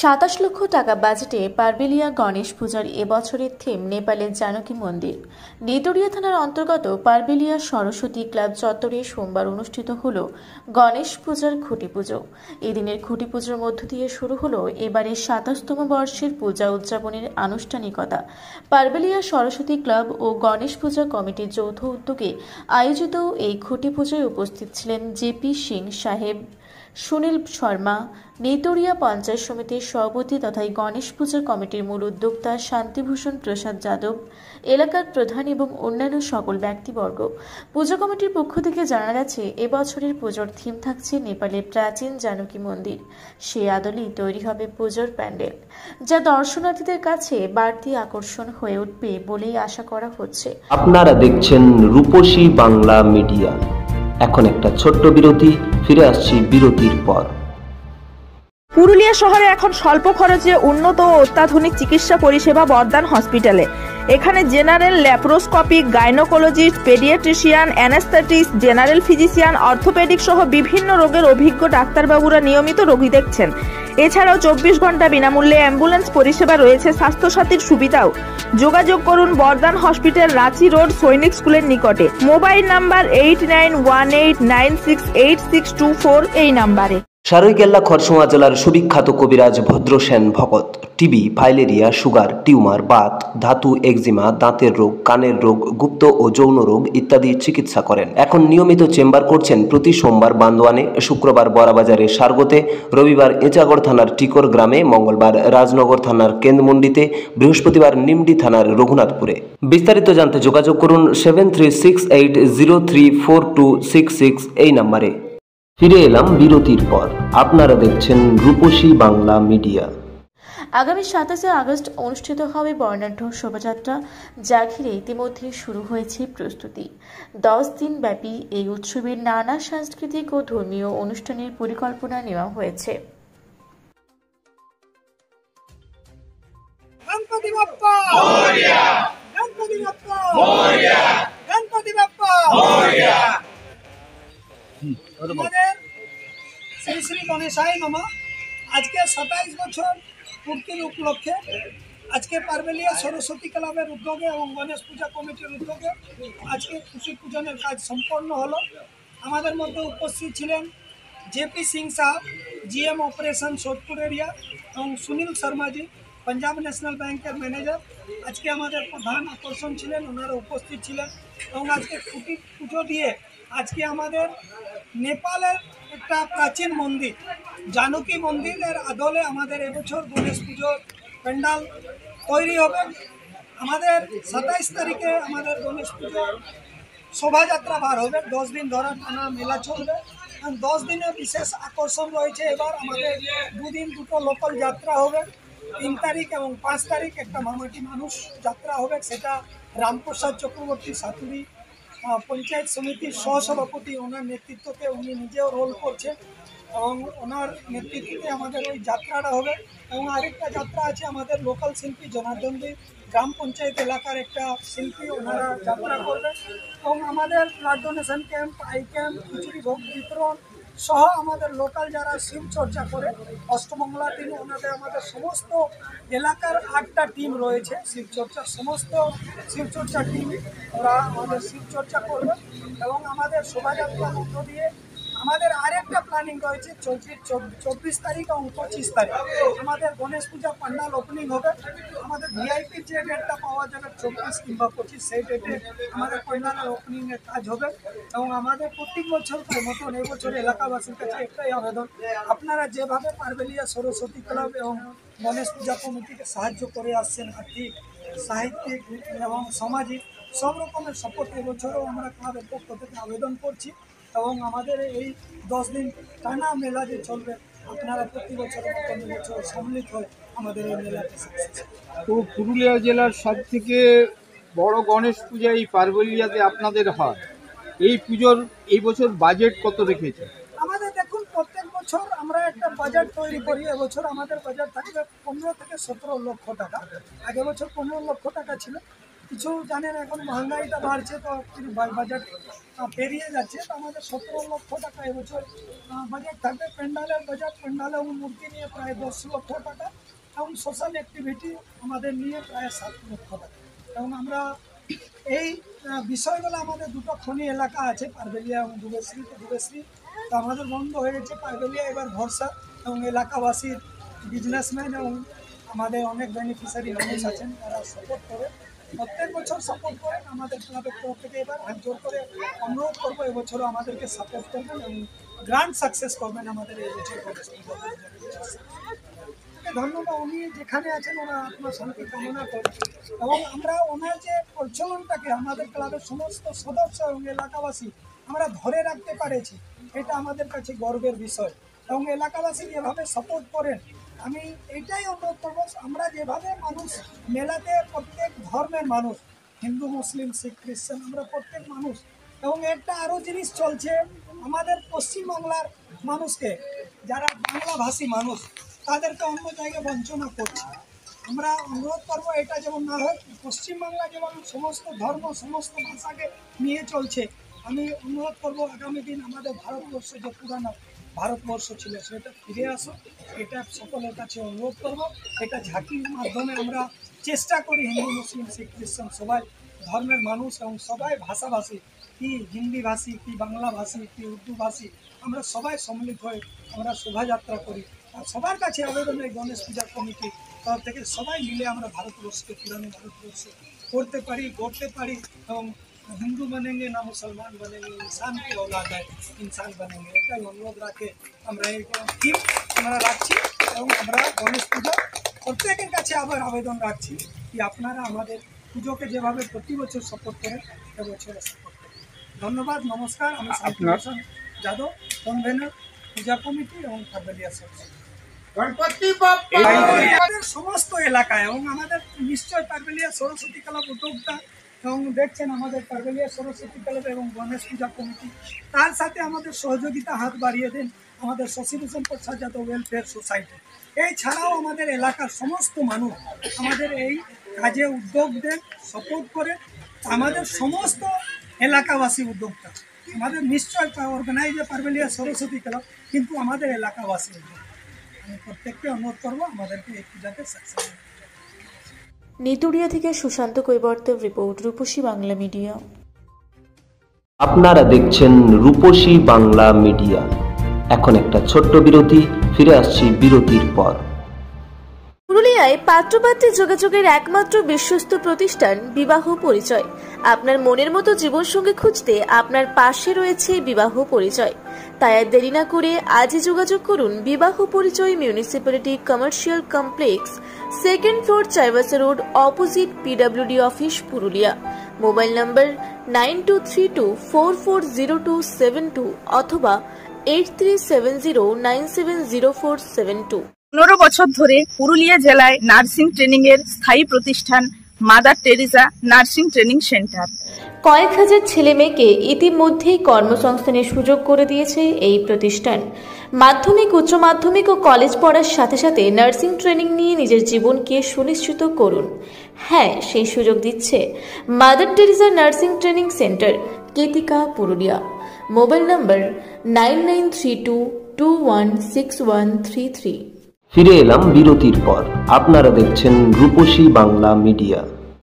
27 লক্ষ টাকা বাজেটে পারবেলিয়া গণেশ পূজার এবছরের থিম নেপালের জানকী মন্দির। নিতড়িয়া থানার অন্তর্গত পারবেলিয়া সরস্বতী ক্লাব চত্বরে সোমবার অনুষ্ঠিত হল গণেশ পূজার খুঁটি পুজো। এদিনের খুঁটি পুজোর মধ্য দিয়ে শুরু হলো এবারের 27তম বর্ষের পূজা উদযাপনের আনুষ্ঠানিকতা। পারবেলিয়া সরস্বতী ক্লাব ও গণেশ পূজা কমিটির যৌথ উদ্যোগে আয়োজিত এই খুঁটি পুজোয় উপস্থিত ছিলেন জেপি সিং সাহেব, সুনীল শর্মা, নেতড়িয়া পঞ্চায়েত সমিতির সভাপতি তথা গণেশ পূজা কমিটির মূল উদ্যোক্তা শান্তিভূষণ প্রসাদ যাদব, এলাকার প্রধান এবং অন্যান্য সকল ব্যক্তিবর্গ। পূজা কমিটির পক্ষ থেকে জানা গেছে, এবছরের পুজোর থিম থাকছে নেপালের প্রাচীন জানকী মন্দির। সে আদলেই তৈরি হবে পুজোর প্যান্ডেল, যা দর্শনার্থীদের কাছে বাড়তি আকর্ষণ হয়ে উঠবে বলেই আশা করা হচ্ছে। আপনারা দেখছেন রূপসী বাংলা মিডিয়া। এখন একটা ছোট্ট বিরতি, ফিরে আসছি বিরতির পর। পুরুলিয়া শহরে এখন স্বল্প খরচে উন্নত ও অত্যাধুনিক চিকিৎসা পরিষেবা বর্দান হসপিটালে। এখানে general, laparoscopic, gynaecologist, paediatrician, anaesthetist, general physician, orthopaedic সহ বিভিন্ন রোগের অভিজ্ঞ ডাক্তারবাবুরা নিয়মিত রোগী দেখছেন। এছাড়াও 24 ঘন্টা বিনামূল্যে অ্যাম্বুলেন্স পরিষেবা রয়েছে, স্বাস্থ্যসাথীর সুবিধাও। যোগাযোগ করুন বর্দান হসপিটাল, রাঁচি রোড, সৈনিক স্কুলের নিকটে। মোবাইল নাম্বার 8918968624 এই নাম্বারে। সারৈকেল্লা খরসুমা জেলার সুবিখ্যাত কবিরাজ ভদ্রসেন ভকত TB, filaria, sugar, tumour, Baat, ধাতু, এক্সিমা, দাঁতের রোগ, কানের রোগ, গুপ্ত ও যৌন রোগ ইত্যাদি চিকিৎসা করেন। এখন নিয়মিত চেম্বার করছেন প্রতি সোমবার বান্দোয়ানে, শুক্রবার বড়াবাজারে সারগোতে, রবিবার এঁচাগড় থানার টিকর গ্রামে, মঙ্গলবার রাজনগর থানার কেন্দ্রমন্ডিতে, বৃহস্পতিবার নিমডি থানার রঘুনাথপুরে। বিস্তারিত জানতে যোগাযোগ করুন 7368034266 এই নম্বরে। ফিরে এলাম বিরতির পর। আপনারা দেখছেন রূপসী বাংলা মিডিয়া। আগামী 27 আগস্ট অনুষ্ঠিত হবে বর্ণাঢ্য শোভাযাত্রা, যা ঘিরে ইতিমধ্যে শুরু হয়েছে প্রস্তুতি। 10 দিন ব্যাপী এই উৎসবের নানা সাংস্কৃতিক ও ধর্মীয় অনুষ্ঠানের পরিকল্পনা নেওয়া হয়েছে। গণপতি বাপ্পা মোরয়া, গণপতি বাপ্পা মোরয়া, গণপতি বাপ্পা মোরয়া। আমাদের শ্রী শ্রী গণেশায় নমঃ। আজকে 27 বছর পূর্তির উপলক্ষে আজকে পারবেলিয়া সরস্বতী ক্লাবের উদ্যোগে এবং গণেশ পূজা কমিটির উদ্যোগে আজকে খুশি পূজনের কাজ সম্পন্ন হলো। আমাদের মধ্যে উপস্থিত ছিলেন জেপি সিং সাহেব, জিএম অপারেশন সোদপুর এরিয়া, এবং সুনীল শর্মাজি, পাঞ্জাব ন্যাশনাল ব্যাংকের ম্যানেজার। আজকে আমাদের প্রধান আকর্ষণ ছিলেন, ওনারা উপস্থিত ছিলেন। এবং আজকে খুঁটি পুজো দিয়ে আজকে আমাদের নেপালের একটা প্রাচীন মন্দির জানকী মন্দিরের আদলে আমাদের এবছর গণেশ পুজোর প্যান্ডাল তৈরি হবে। আমাদের 27 তারিখে আমাদের গণেশ পুজোর শোভাযাত্রা বার হবে। 10 দিন ধরে টানা মেলা চলবে। 10 দিনে বিশেষ আকর্ষণ রয়েছে। এবার আমাদের 2 দিন দুটো লোকাল যাত্রা হবে। 3 তারিখ এবং 5 তারিখ একটা মামাটি মানুষ যাত্রা হবে। সেটা রামপ্রসাদ চক্রবর্তী সাতুরি পঞ্চায়েত সমিতির সহসভাপতি, ওনার নেতৃত্বতে উনি নিজেও রোল করছেন এবং ওনার নেতৃত্বে আমাদের ওই যাত্রাটা হবে। এবং আরেকটা যাত্রা আছে আমাদের লোকাল শিল্পী জনার্দনদী গ্রাম পঞ্চায়েত এলাকার একটা শিল্পী, ওনারা যাত্রা করবে। এবং আমাদের blood donation camp, eye camp, খিচুড়ি ভোগ বিতরণ সহ আমাদের লোকাল যারা শিবচর্চা করে অষ্টমঙ্গলার দিন ওনাদের আমাদের সমস্ত এলাকার 8টা টিম রয়েছে শিবচর্চার, সমস্ত শিবচর্চা টিম ওরা আমাদের শিবচর্চা করবে। এবং আমাদের শোভাযাত্রার মধ্য দিয়ে আমাদের আরেকটা প্ল্যানিং রয়েছে 24 তারিখ এবং 25 তারিখ আমাদের গণেশ পূজা পান্ডাল ওপেনিং হবে। আমাদের ভিআইপির যে ডেটটা পাওয়া যাবে 24 কিংবা 25, সেই ডেটে আমাদের পান্ডালের ওপেনিংয়ের কাজ হবে। এবং আমাদের প্রত্যেক বছরের মতন এবছর এলাকাবাসীর কাছে একটাই আবেদন, আপনারা যেভাবে পারবেলিয়া সরস্বতী ক্লাব এবং গণেশ পূজা কমিটিকে সাহায্য করে আসছেন আর্থিক, সাহিত্যিক এবং সামাজিক সব রকমের সাপোর্ট এবছরও আমরা ক্লাবের পক্ষ থেকে আবেদন করছি। এবং আমাদের এই 10 দিন টানা মেলা যে চলবে, আপনারা প্রতি বছরের মতন বছর সম্মিলিত হয়ে আমাদের এই মেলাতে। তো পুরুলিয়া জেলার সবথেকে বড় গণেশ পূজা এই পারবেলিয়াতে আপনাদের হয়। এই পুজোর এই বছর বাজেট কত রেখেছে? আমাদের দেখুন, প্রত্যেক বছর আমরা একটা বাজেট তৈরি করি। এবছর আমাদের বাজেট থাকবে 15 থেকে 17 লক্ষ টাকা। আগের বছর 15 লক্ষ টাকা ছিল। কিছু জানেন এখন মহঙ্গাইটা বাড়ছে, তো বাজেট পেরিয়ে যাচ্ছে। তো আমাদের 17 লক্ষ টাকা এবছর বাজেট থাকবে। প্যান্ডালের বাজেট, প্যান্ডাল এবং মূর্তি নিয়ে প্রায় 10 লক্ষ টাকা এবং সোশ্যাল অ্যাক্টিভিটি আমাদের নিয়ে প্রায় 7 লক্ষ টাকা। এবং আমরা এই বিষয়গুলো, আমাদের দুটো খনি এলাকা আছে, পারবেলিয়া এবং দুবেশ্রী। তো দুবেশ্রী তো আমাদের বন্ধ হয়ে গেছে, পারবেলিয়া এবার ভরসা। এবং এলাকাবাসীর বিজনেসম্যান এবং আমাদের অনেক বেনিফিশিয়ারি মানুষ আছেন, তারা সাপোর্ট করে, প্রত্যেক বছর সাপোর্ট করেন। আমাদের ক্লাবের তরফ থেকে এবার হাত জোর করে অনুরোধ করবো এবছরও আমাদেরকে সাপোর্ট করবেন এবং গ্র্যান্ড সাকসেস করবেন আমাদের এই বছর। ধন্যবাদ। উনি যেখানে আছেন ওনার আত্মা শান্তি কামনা করেন এবং আমরা ওনার যে প্রচলনটাকে আমাদের ক্লাবের সমস্ত সদস্য এবং এলাকাবাসী আমরা ধরে রাখতে পেরেছি, এটা আমাদের কাছে গর্বের বিষয়। এবং এলাকাবাসী যেভাবে সাপোর্ট করেন, আমি এটাই অনুরোধ করবো, আমরা যেভাবে মানুষ মেলাতে প্রত্যেক ধর্মের মানুষ, হিন্দু, মুসলিম, শিখ, খ্রিস্টান, আমরা প্রত্যেক মানুষ। এবং একটা আরও জিনিস চলছে, আমাদের পশ্চিমবাংলার মানুষকে, যারা বাংলাভাষী মানুষ, তাদেরকে অন্য জায়গায় বঞ্চনা করছে। আমরা অনুরোধ করবো এটা যেমন না হয়। পশ্চিমবাংলা যেমন সমস্ত ধর্ম, সমস্ত ভাষাকে নিয়ে চলছে, আমি অনুরোধ করবো আগামী দিন আমাদের ভারতবর্ষ যে পুরানো ভারতবর্ষ ছিল সেটা ফিরে আসো, এটা সকলের কাছে অনুরোধ করবো। এটা ঝাঁকির মাধ্যমে আমরা চেষ্টা করি হিন্দু, মুসলিম, শিখ, খ্রিস্টান সবাই ধর্মের মানুষ এবং সবাই ভাষাভাষী, কি হিন্দিভাষী, কি বাংলাভাষী, কি উর্দুভাষী, আমরা সবাই সম্মিলিত হয়ে আমরা শোভাযাত্রা করি। আর সবার কাছে আবেদন, এই গণেশ পূজা কমিটি তরফ থেকে সবাই মিলে আমরা ভারতবর্ষকে পুরানো ভারতবর্ষ করতে পারি, গড়তে পারি। এবং हिंदू बनेंगे ना मुसलमान बनेंगे, इंसान की औलाद है, इंसान बनेंगे, এটাই অনুরোধ রাখে আমরা এই থিম আমরা রাখছি। এবং আমরা গণেশ পূজা প্রত্যেকের কাছে আবার আবেদন রাখছি কি আপনারা আমাদের পুজোকে যেভাবে প্রতি বছর সাপোর্ট করেন, এবছর সাপোর্ট করেন। ধন্যবাদ, নমস্কার। আমি শান্তিভূষণ যাদব, কনভেনর পূজা কমিটি এবং পারবেলিয়া সমিতি। আমাদের সমস্ত এলাকায় এবং আমাদের নিশ্চয় পারবেলিয়া সরস্বতী ক্লাব উদ্যোক্তা এবং দেখছেন আমাদের পারবেলিয়া সরস্বতী ক্লাব এবং গণেশ পূজা কমিটি, তার সাথে আমাদের সহযোগিতা হাত বাড়িয়ে দেন আমাদের শশীভূষণ প্রসাদ যাদব ওয়েলফেয়ার সোসাইটি। এছাড়াও আমাদের এলাকার সমস্ত মানুষ আমাদের এই কাজে উদ্যোগ দেন, সাপোর্ট করে। আমাদের সমস্ত এলাকাবাসী উদ্যোক্তা আমাদের নিশ্চয় অর্গানাইজে পারবেলিয়া সরস্বতী ক্লাব, কিন্তু আমাদের এলাকাবাসী উদ্যোগ। আমি প্রত্যেককে অনুরোধ করবো আমাদেরকে এই পূজাতে সাকসেস। নিতুড়িয়া থেকে সুশান্ত কৈবর্তের রিপোর্ট, রূপসী বাংলা মিডিয়া। আপনারা দেখছেন রূপসী বাংলা মিডিয়া। এখন একটা ছোট্ট বিরতি, ফিরে আসছি বিরতির পর। পুরুলিয়ায় পাত্রপাত্রী যোগাযোগের একমাত্র বিশ্বস্ত প্রতিষ্ঠান বিবাহ পরিচয়। আপনার মনের মতো জীবনসঙ্গী খুঁজতে আপনার পাশে রয়েছে বিবাহ পরিচয়। তাই আর দেরি না করে আজই যোগাযোগ করুন বিবাহ পরিচয়, municipality commercial complex, 2nd floor, Chaibasa road, opposite PWD office, Purulia. Mobile নম্বর 9232440272 অথবা 8370970472। 15 বছর ধরে পুরুলিয়া জেলায় নার্সিং ট্রেনিং এর স্থায়ী প্রতিষ্ঠান mother Teresa nursing training centre. কয়েক হাজার ছেলে মেয়েকে ইতিমধ্যেই কর্মসংস্থানের সুযোগ করে দিয়েছে এই প্রতিষ্ঠান। মাধ্যমিক, উচ্চ মাধ্যমিক ও কলেজ পড়ার সাথে সাথে নার্সিং ট্রেনিং নিয়ে নিজের জীবনকে সুনিশ্চিত করুন। হ্যাঁ, সেই সুযোগ দিচ্ছে Mother Teresa nursing training centre, Ketika, Purulia. Mobile number 9932216133। ফিরে এলাম বিরতির পর। আপনারা দেখছেন রূপসী বাংলা মিডিয়া।